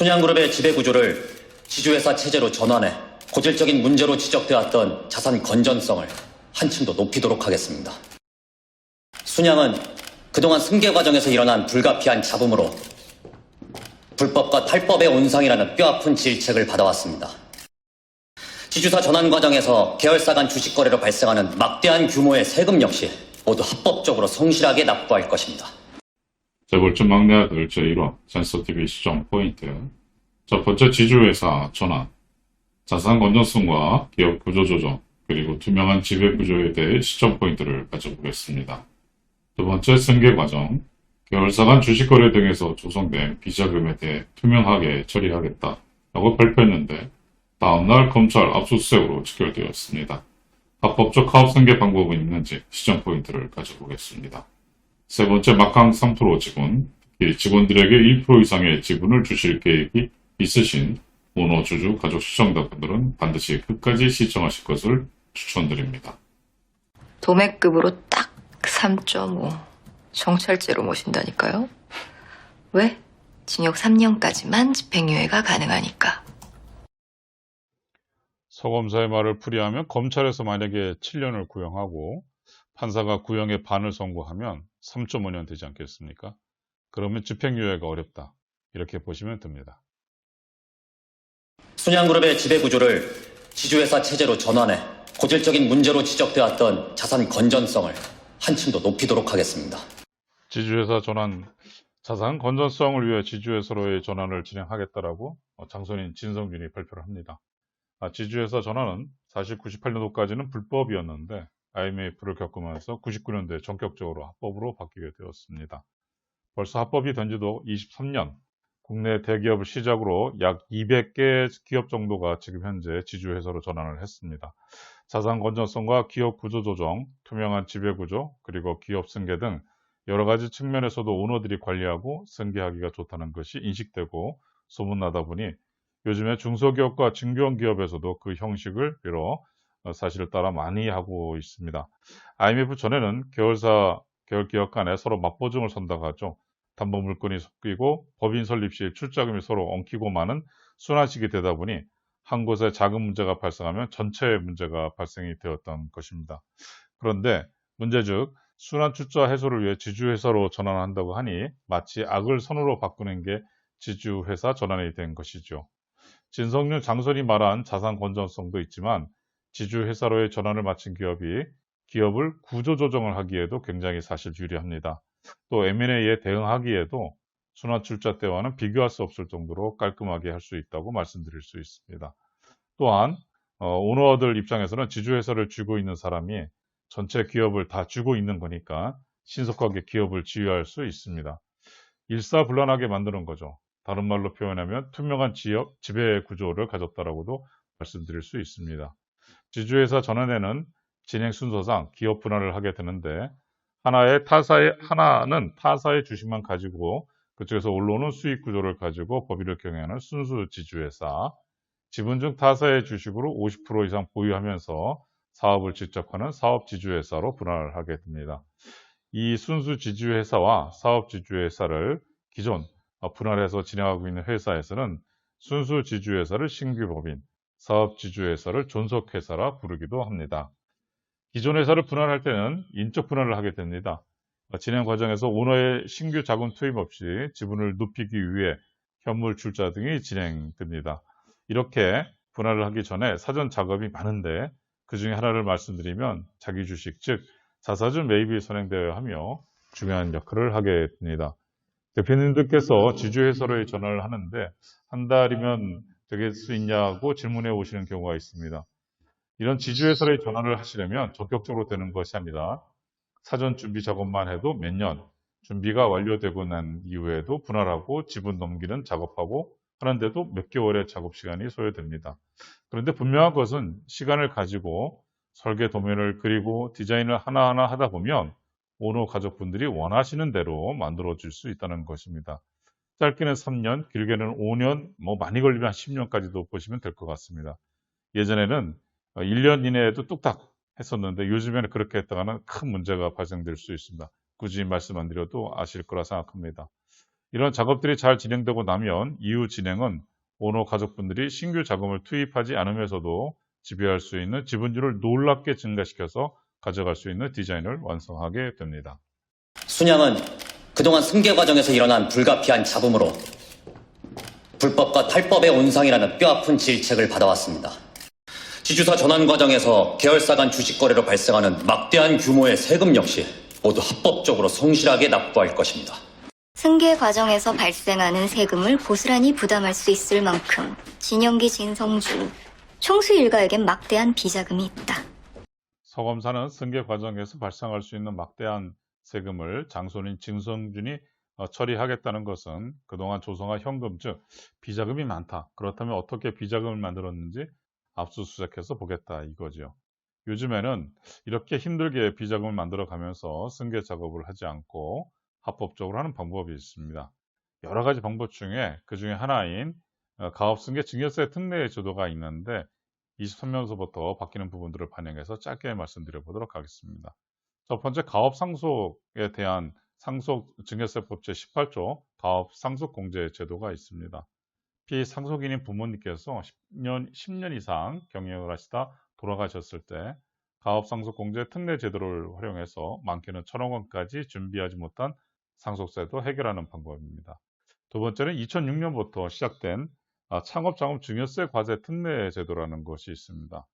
순양그룹의 지배구조를 지주회사 체제로 전환해 고질적인 문제로 지적되었던 자산 건전성을 한층 더 높이도록 하겠습니다. 순양은 그동안 승계 과정에서 일어난 불가피한 잡음으로 불법과 탈법의 온상이라는 뼈아픈 질책을 받아왔습니다. 지주사 전환 과정에서 계열사 간 주식 거래로 발생하는 막대한 규모의 세금 역시 모두 합법적으로 성실하게 납부할 것입니다. 재벌집 막내 아들 제1화 센서TV 시점 포인트. 첫 번째, 지주회사 전환, 자산 건전성과 기업 구조 조정, 그리고 투명한 지배 구조에 대해 시점 포인트를 가져보겠습니다. 두 번째, 승계 과정, 계열사 간 주식 거래 등에서 조성된 비자금에 대해 투명하게 처리하겠다라고 발표했는데 다음날 검찰 압수수색으로 직결되었습니다. 합법적 사업 승계 방법은 있는지 시점 포인트를 가져보겠습니다. 세 번째, 막강 3% 지분, 특히 직원들에게 1% 이상의 지분을 주실 계획이 있으신 오너, 주주, 가족 시청자분들은 반드시 끝까지 시청하실 것을 추천드립니다. 도매급으로 딱 3.5. 정찰제로 모신다니까요. 왜? 징역 3년까지만 집행유예가 가능하니까. 서검사의 말을 풀이하면 검찰에서 만약에 7년을 구형하고 판사가 구형의 반을 선고하면 3.5년 되지 않겠습니까? 그러면 집행유예가 어렵다. 이렇게 보시면 됩니다. 순양그룹의 지배구조를 지주회사 체제로 전환해 고질적인 문제로 지적되었던 자산 건전성을 한층 더 높이도록 하겠습니다. 지주회사 전환, 자산 건전성을 위해 지주회사로의 전환을 진행하겠다라고 장손인 진성준이 발표를 합니다. 지주회사 전환은 사실 98년도까지는 불법이었는데 IMF를 겪으면서 99년도에 전격적으로 합법으로 바뀌게 되었습니다. 벌써 합법이 된 지도 23년, 국내 대기업을 시작으로 약 200개 기업 정도가 지금 현재 지주회사로 전환을 했습니다. 자산 건전성과 기업 구조 조정, 투명한 지배 구조, 그리고 기업 승계 등 여러 가지 측면에서도 오너들이 관리하고 승계하기가 좋다는 것이 인식되고 소문나다 보니 요즘에 중소기업과 중견 기업에서도 그 형식을 빌어 사실을 따라 많이 하고 있습니다. IMF 전에는 계열 기업 간에 서로 맞보증을 선다고 하죠. 담보 물건이 섞이고 법인 설립 시 출자금이 서로 엉키고 마는 순환식이 되다 보니 한 곳에 작은 문제가 발생하면 전체의 문제가 발생이 되었던 것입니다. 그런데 문제즉 순환 출자 해소를 위해 지주회사로 전환한다고 하니 마치 악을 선으로 바꾸는 게 지주회사 전환이 된 것이죠. 진성윤 장선이 말한 자산 건전성도 있지만 지주회사로의 전환을 마친 기업이 기업을 구조조정을 하기에도 굉장히 사실 유리합니다. 또 M&A에 대응하기에도 순환 출자 때와는 비교할 수 없을 정도로 깔끔하게 할 수 있다고 말씀드릴 수 있습니다. 또한 오너들 입장에서는 지주회사를 쥐고 있는 사람이 전체 기업을 다 쥐고 있는 거니까 신속하게 기업을 지휘할 수 있습니다. 일사불란하게 만드는 거죠. 다른 말로 표현하면 투명한 지배 구조를 가졌다라고도 말씀드릴 수 있습니다. 지주회사 전환에는 진행 순서상 기업 분할을 하게 되는데 하나는 타사의 주식만 가지고 그쪽에서 올라오는 수익 구조를 가지고 법인을 경영하는 순수 지주회사, 지분 중 타사의 주식으로 50% 이상 보유하면서 사업을 직접 하는 사업 지주회사로 분할을 하게 됩니다. 이 순수 지주회사와 사업 지주회사를 기존 분할해서 진행하고 있는 회사에서는 순수 지주회사를 신규 법인, 사업 지주회사를 존속회사라 부르기도 합니다. 기존 회사를 분할할 때는 인적 분할을 하게 됩니다. 진행 과정에서 오너의 신규 자금 투입 없이 지분을 높이기 위해 현물 출자 등이 진행됩니다. 이렇게 분할을 하기 전에 사전 작업이 많은데 그 중에 하나를 말씀드리면 자기 주식, 즉 자사주 매입이 선행되어야 하며 중요한 역할을 하게 됩니다. 대표님들께서 지주회사로의 전환을 하는데 한 달이면 될 수 있냐고 질문해 오시는 경우가 있습니다. 이런 지주회사로의 전환을 하시려면 적극적으로 되는 것이 아니라 사전 준비 작업만 해도 몇 년, 준비가 완료되고 난 이후에도 분할하고 지분 넘기는 작업하고 하는데도 몇 개월의 작업 시간이 소요됩니다. 그런데 분명한 것은 시간을 가지고 설계 도면을 그리고 디자인을 하나하나 하다 보면 오너 가족분들이 원하시는 대로 만들어질 수 있다는 것입니다. 짧게는 3년, 길게는 5년, 많이 걸리면 10년까지도 보시면 될 것 같습니다. 예전에는 1년 이내에도 뚝딱 했었는데 요즘에는 그렇게 했다가는 큰 문제가 발생될 수 있습니다. 굳이 말씀 안 드려도 아실 거라 생각합니다. 이런 작업들이 잘 진행되고 나면 이후 진행은 오너 가족분들이 신규 자금을 투입하지 않으면서도 지배할 수 있는 지분율을 놀랍게 증가시켜서 가져갈 수 있는 디자인을 완성하게 됩니다. 순양은 그동안 승계 과정에서 일어난 불가피한 잡음으로 불법과 탈법의 온상이라는 뼈아픈 질책을 받아왔습니다. 지주사 전환 과정에서 계열사 간 주식 거래로 발생하는 막대한 규모의 세금 역시 모두 합법적으로 성실하게 납부할 것입니다. 승계 과정에서 발생하는 세금을 고스란히 부담할 수 있을 만큼 진영기 진성준, 총수 일가에겐 막대한 비자금이 있다. 서 검사는 승계 과정에서 발생할 수 있는 막대한 세금을 장손인 진성준이 처리하겠다는 것은 그동안 조성한 현금, 즉 비자금이 많다. 그렇다면 어떻게 비자금을 만들었는지 압수수색해서 보겠다 이거죠. 요즘에는 이렇게 힘들게 비자금을 만들어가면서 승계 작업을 하지 않고 합법적으로 하는 방법이 있습니다. 여러 가지 방법 중에 그 중에 하나인 가업승계 증여세 특례 제도가 있는데 23년서부터 바뀌는 부분들을 반영해서 짧게 말씀드려 보도록 하겠습니다. 첫 번째, 가업 상속에 대한 상속 증여세법 제18조 가업 상속 공제 제도가 있습니다. 피상속인인 부모님께서 10년 이상 경영을 하시다 돌아가셨을 때 가업 상속 공제 특례 제도를 활용해서 많게는 1,000억 원까지 준비하지 못한 상속세도 해결하는 방법입니다. 두 번째는 2006년부터 시작된 창업자금 증여세 과세 특례 제도라는 것이 있습니다.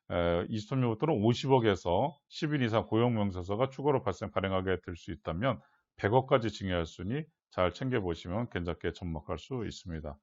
23년부터는 50억에서 10인 이상 고용명세서가 추가로 발행하게 될 수 있다면 100억까지 증여할 수 있으니 잘 챙겨보시면 괜찮게 접목할 수 있습니다.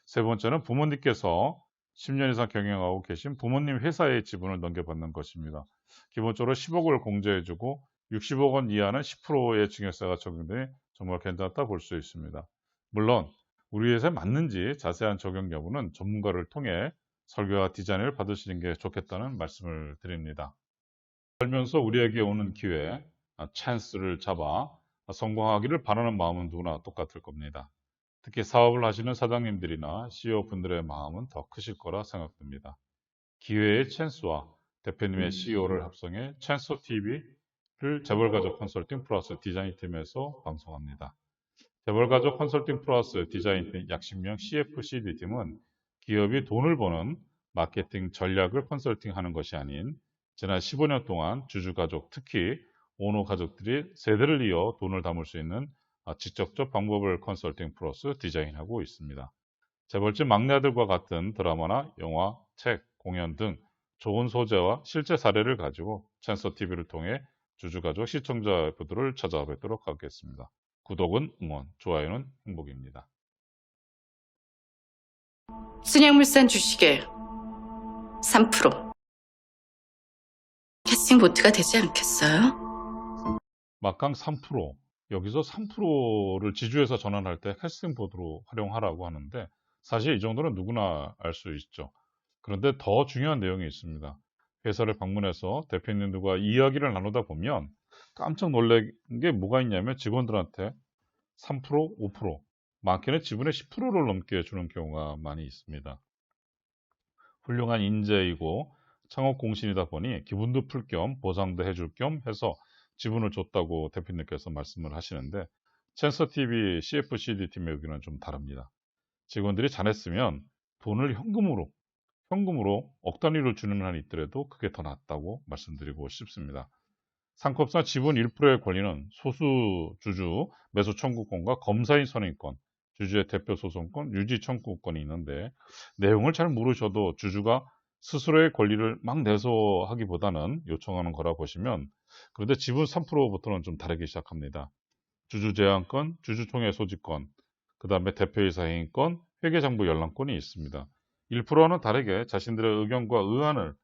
세 번째는 부모님께서 10년 이상 경영하고 계신 부모님 회사의 지분을 넘겨받는 것입니다. 기본적으로 10억을 공제해주고 60억 원 이하는 10%의 증여세가 적용되니 정말 괜찮다 볼 수 있습니다. 물론 우리 회사에 맞는지 자세한 적용 여부는 전문가를 통해 설계와 디자인을 받으시는 게 좋겠다는 말씀을 드립니다. 살면서 우리에게 오는 기회, 찬스를 잡아 성공하기를 바라는 마음은 누구나 똑같을 겁니다. 특히 사업을 하시는 사장님들이나 CEO 분들의 마음은 더 크실 거라 생각됩니다. 기회의 찬스와 대표님의 CEO를 합성해 찬스 TV를 재벌가족 컨설팅 플러스 디자인팀에서 방송합니다. 재벌가족 컨설팅 플러스 디자인팀 약식명 CFCD팀은 기업이 돈을 버는 마케팅 전략을 컨설팅하는 것이 아닌 지난 15년 동안 주주가족, 특히 오너 가족들이 세대를 이어 돈을 담을 수 있는 직접적 방법을 컨설팅 플러스 디자인하고 있습니다. 재벌집 막내 아들과 같은 드라마나 영화, 책, 공연 등 좋은 소재와 실제 사례를 가지고 찬스TV를 통해 주주가족 시청자 여러분들을 찾아뵙도록 하겠습니다. 구독은 응원, 좋아요는 행복입니다. 순양물산 주식의 3% 캐스팅보트가 되지 않겠어요? 막강 3%, 여기서 3%를 지주회사 전환할 때 캐스팅보드로 활용하라고 하는데 사실 이 정도는 누구나 알 수 있죠. 그런데 더 중요한 내용이 있습니다. 회사를 방문해서 대표님들과 이야기를 나누다 보면 깜짝 놀란 게 뭐가 있냐면 직원들한테 3%, 5%, 많게는 지분의 10%를 넘게 주는 경우가 많이 있습니다. 훌륭한 인재이고 창업 공신이다 보니 기분도 풀 겸 보상도 해줄 겸 해서 지분을 줬다고 대표님께서 말씀을 하시는데 찬스TV CFCD 팀의 의견은 좀 다릅니다. 직원들이 잘했으면 돈을 현금으로 억 단위로 주는 한이 있더라도 그게 더 낫다고 말씀드리고 싶습니다. 상급사 지분 1%의 권리는 소수 주주 매수 청구권과 검사인 선임권, 주주의 대표 소송권, 유지 청구권이 있는데 내용을 잘 모르셔도 주주가 스스로의 권리를 막 내서 하기보다는 요청하는 거라 보시면 그런데 지분 3%부터는 좀 다르기 시작합니다. 주주 제한권, 주주총회 소지권, 그 다음에 대표이사 해임권, 회계장부 열람권이 있습니다. 1%와는 다르게 자신들의 의견과 의안을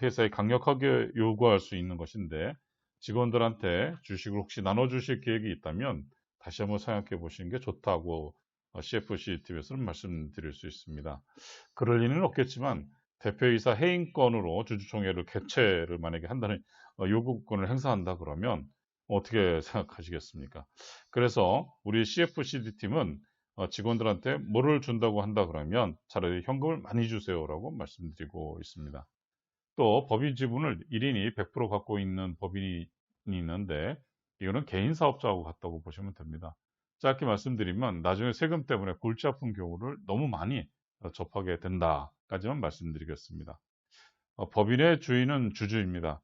회사에 강력하게 요구할 수 있는 것인데 직원들한테 주식을 혹시 나눠주실 계획이 있다면 다시 한번 생각해 보시는 게 좋다고 CFCTV에서는 말씀드릴 수 있습니다. 그럴 리는 없겠지만 대표이사 해임권으로 주주총회를 개최를 만약에 한다는 요구권을 행사한다 그러면 어떻게 생각하시겠습니까? 그래서 우리 CFCD팀은 직원들한테 뭐를 준다고 한다 그러면 차라리 현금을 많이 주세요라고 말씀드리고 있습니다. 또 법인 지분을 1인이 100% 갖고 있는 법인이 있는데 이거는 개인 사업자하고 같다고 보시면 됩니다. 짧게 말씀드리면 나중에 세금 때문에 골치 아픈 경우를 너무 많이 접하게 된다까지만 말씀드리겠습니다. 법인의 주인은 주주입니다.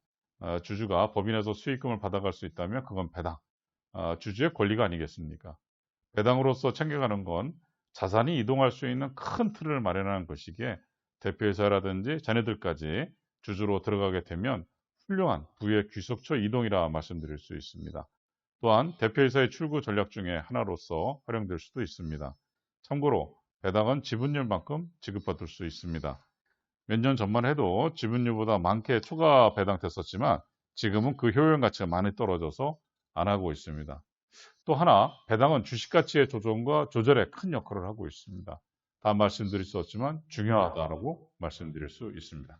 주주가 법인에서 수익금을 받아갈 수 있다면 그건 배당, 주주의 권리가 아니겠습니까? 배당으로서 챙겨가는 건 자산이 이동할 수 있는 큰 틀을 마련하는 것이기에 대표이사라든지 자녀들까지 주주로 들어가게 되면 훌륭한 부의 귀속처 이동이라 말씀드릴 수 있습니다. 또한 대표이사의 출구 전략 중에 하나로서 활용될 수도 있습니다. 참고로 배당은 지분율만큼 지급받을 수 있습니다. 몇 년 전만 해도 지분율보다 많게 초과 배당됐었지만 지금은 그 효용 가치가 많이 떨어져서 안 하고 있습니다. 또 하나, 배당은 주식 가치의 조정과 조절에 큰 역할을 하고 있습니다. 다 말씀드릴 수 없지만 중요하다고 말씀드릴 수 있습니다.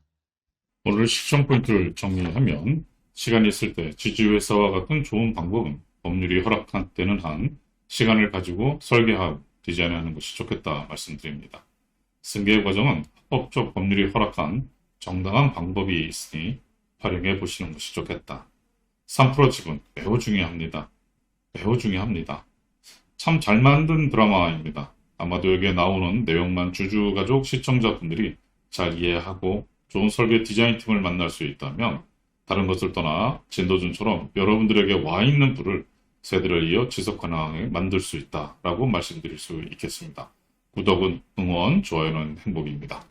오늘 시청 포인트를 정리하면 시간이 있을 때 지주회사와 같은 좋은 방법은 법률이 허락되는 한 시간을 가지고 설계하고 디자인하는 것이 좋겠다 말씀드립니다. 승계 과정은 합법적 법률이 허락한 정당한 방법이 있으니 활용해 보시는 것이 좋겠다. 3% 지분 매우 중요합니다. 매우 중요합니다. 참 잘 만든 드라마입니다. 아마도 여기에 나오는 내용만 주주가족 시청자분들이 잘 이해하고 좋은 설계 디자인팀을 만날 수 있다면 다른 것을 떠나 진도준처럼 여러분들에게 와 있는 부를 세대를 이어 지속 가능하게 만들 수 있다라고 말씀드릴 수 있겠습니다. 구독은 응원, 좋아요는 행복입니다.